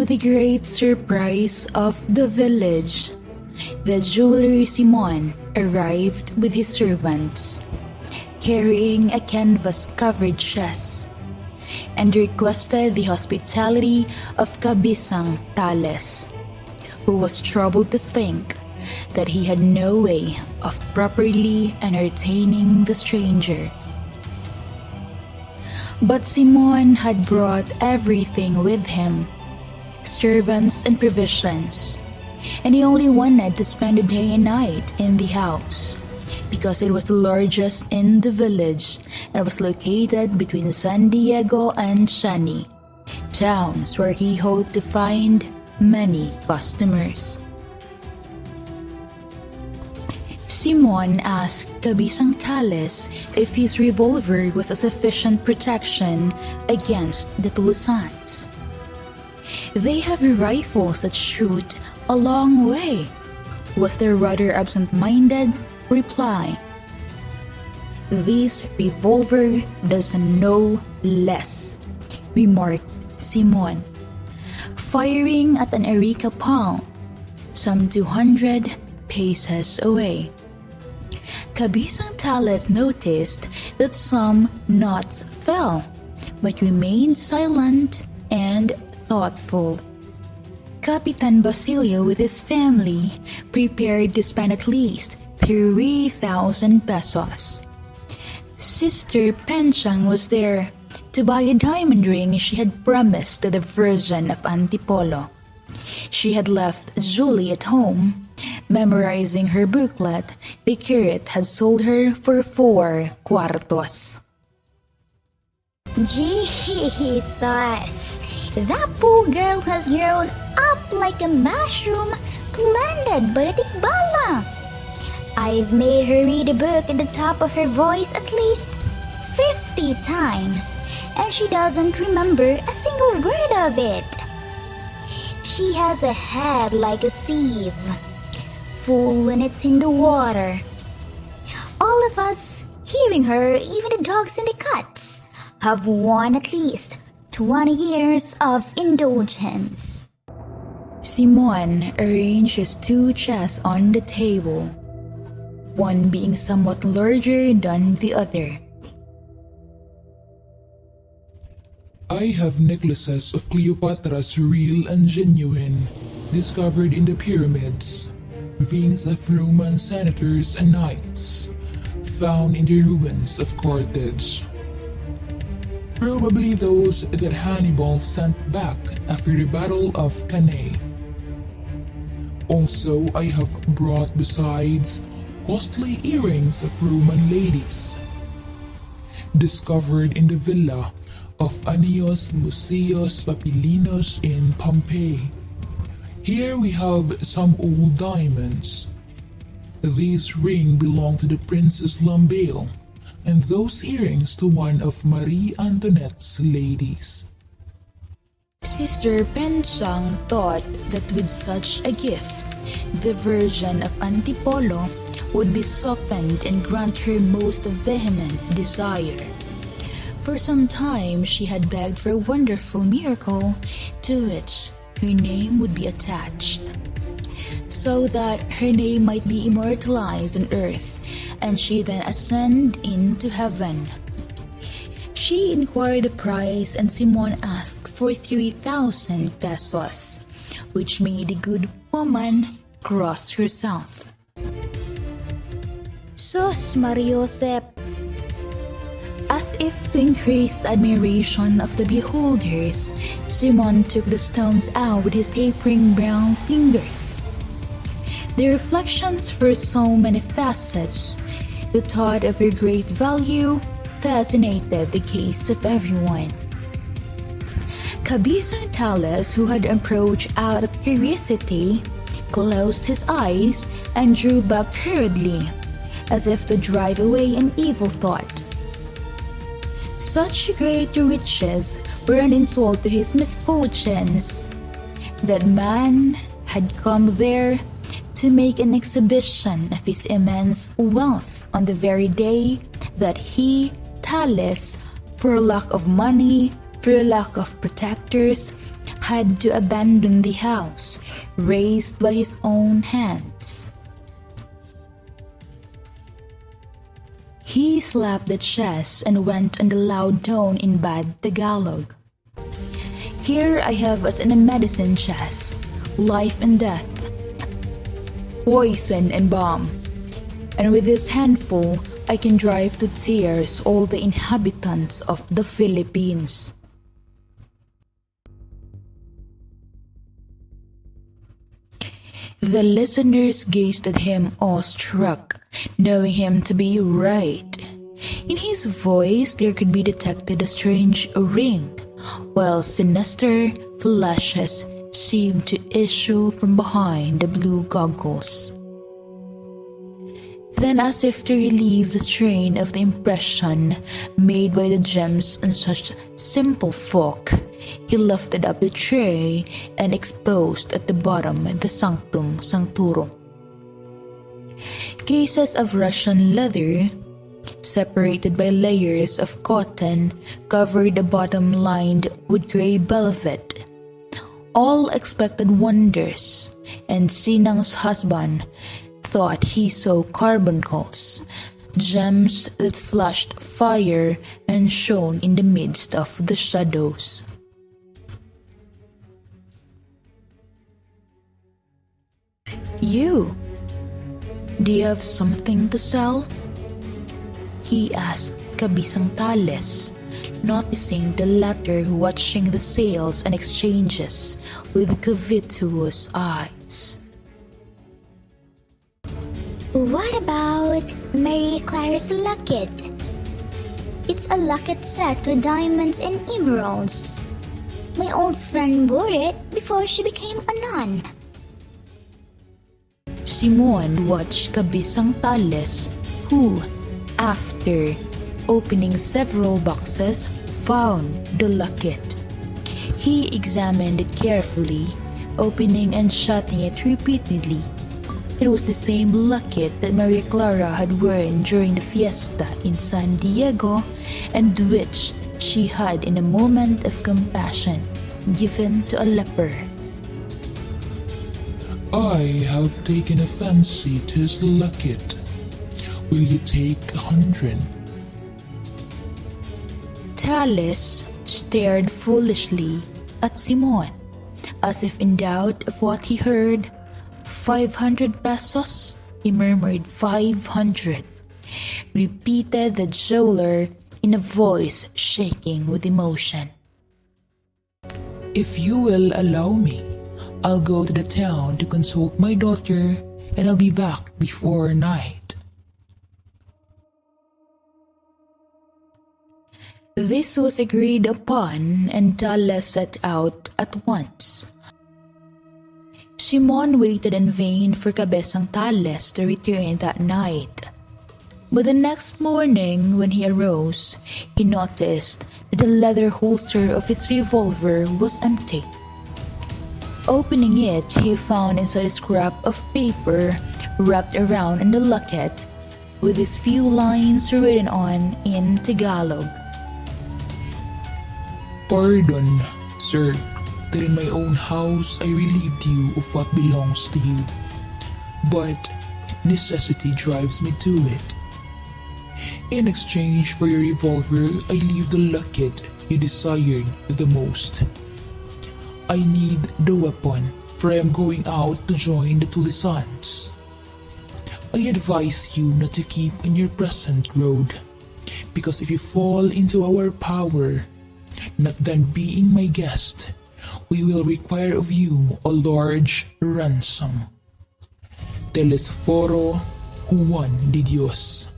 To the great surprise of the village, the jeweler Simon arrived with his servants, carrying a canvas-covered chest, and requested the hospitality of Kabisang Tales, who was troubled to think that he had no way of properly entertaining the stranger. But Simon had brought everything with him, servants and provisions, and he only wanted to spend a day and night in the house because it was the largest in the village and was located between San Diego and Shani, towns where he hoped to find many customers. Simon asked Kabisang Tales if his revolver was a sufficient protection against the Tulusans. "They have rifles that shoot a long way," was their rather absent-minded reply. "This revolver does no less," remarked Simon, firing at an Erica palm, some 200 paces away. Kabisang Tales noticed that some knots fell, but remained silent and thoughtful. Capitan Basilio with his family prepared to spend at least 3,000 pesos. Sister Penchang was there to buy a diamond ring she had promised to the Virgin of Antipolo. She had left Julie at home, memorizing her booklet the curate had sold her for 4 cuartos. Jesus, that poor girl has grown up like a mushroom planted by a tikbala. I've made her read a book at the top of her voice at least 50 times, and she doesn't remember a single word of it. She has a head like a sieve, full when it's in the water. All of us, hearing her, even the dogs and the cats, have won at least 20 years of indulgence." Simon arranged his 2 chests on the table, one being somewhat larger than the other. "I have necklaces of Cleopatra's real and genuine, discovered in the pyramids, rings of Roman senators and knights, found in the ruins of Carthage. Probably those that Hannibal sent back after the Battle of Cannae. Also, I have brought besides costly earrings of Roman ladies, discovered in the villa of Annius Museus Papilinos in Pompeii. Here we have some old diamonds. This ring belonged to the Princess Lamballe, and those earrings to one of Marie Antoinette's ladies." Sister Penchang thought that with such a gift, the Virgin of Antipolo would be softened and grant her most vehement desire. For some time she had begged for a wonderful miracle to which her name would be attached, so that her name might be immortalized on earth and she then ascend into heaven. She inquired the price, and Simon asked for 3,000 pesos, which made the good woman cross herself. Sus Mariosep, As if to increase the admiration of the beholders, Simon took the stones out with his tapering brown fingers. The reflections were so many facets. The thought of her great value fascinated the gaze of everyone. Kabisang Tales, who had approached out of curiosity, closed his eyes and drew back hurriedly, as if to drive away an evil thought. Such great riches were an insult to his misfortunes. That man had come there to make an exhibition of his immense wealth on the very day that he, Tales, for lack of money, for lack of protectors, had to abandon the house, raised by his own hands. He slapped the chest and went on the loud tone in bad Tagalog. Here I have us in a medicine chest, life and death, poison and bomb. And with this handful, I can drive to tears all the inhabitants of the Philippines. The listeners gazed at him awestruck, knowing him to be right. In his voice there could be detected a strange ring, while sinister flashes seemed to issue from behind the blue goggles. Then, as if to relieve the strain of the impression made by the gems on such simple folk, he lifted up the tray and exposed at the bottom the sanctum sanctorum. Cases of Russian leather, separated by layers of cotton, covered the bottom lined with grey velvet. All expected wonders, and Sinang's husband thought he saw carbuncles, gems that flashed fire and shone in the midst of the shadows. "You, do you have something to sell?" he asked Kabisang Tales, noticing the latter watching the sales and exchanges with covetous eyes. What about Mary Clara's locket? It's a locket set with diamonds and emeralds. My old friend wore it before she became a nun. Simon watched Kabisang Tales, who, after opening several boxes, found the locket. He examined it carefully, opening and shutting it repeatedly. It was the same locket that Maria Clara had worn during the fiesta in San Diego, and which she had, in a moment of compassion, given to a leper. I have taken a fancy to his locket. Will you take 100? Tales stared foolishly at Simon, as if in doubt of what he heard. 500 pesos? He murmured. 500. Repeated the jeweler in a voice shaking with emotion. If you will allow me, I'll go to the town to consult my daughter, and I'll be back before night. This was agreed upon, and Tales set out at once. Simon waited in vain for Kabisang Tales to return that night. But the next morning, when he arose, he noticed that the leather holster of his revolver was empty. Opening it, he found inside a scrap of paper wrapped around in the locket, with these few lines written on in Tagalog. Pardon, sir, that in my own house I relieved you of what belongs to you. But necessity drives me to it. In exchange for your revolver, I leave the locket you desired the most. I need the weapon, for I am going out to join the Tulisans. I advise you not to keep in your present road, because if you fall into our power, not then being my guest, we will require of you a large ransom. Telesforo Juan de Dios.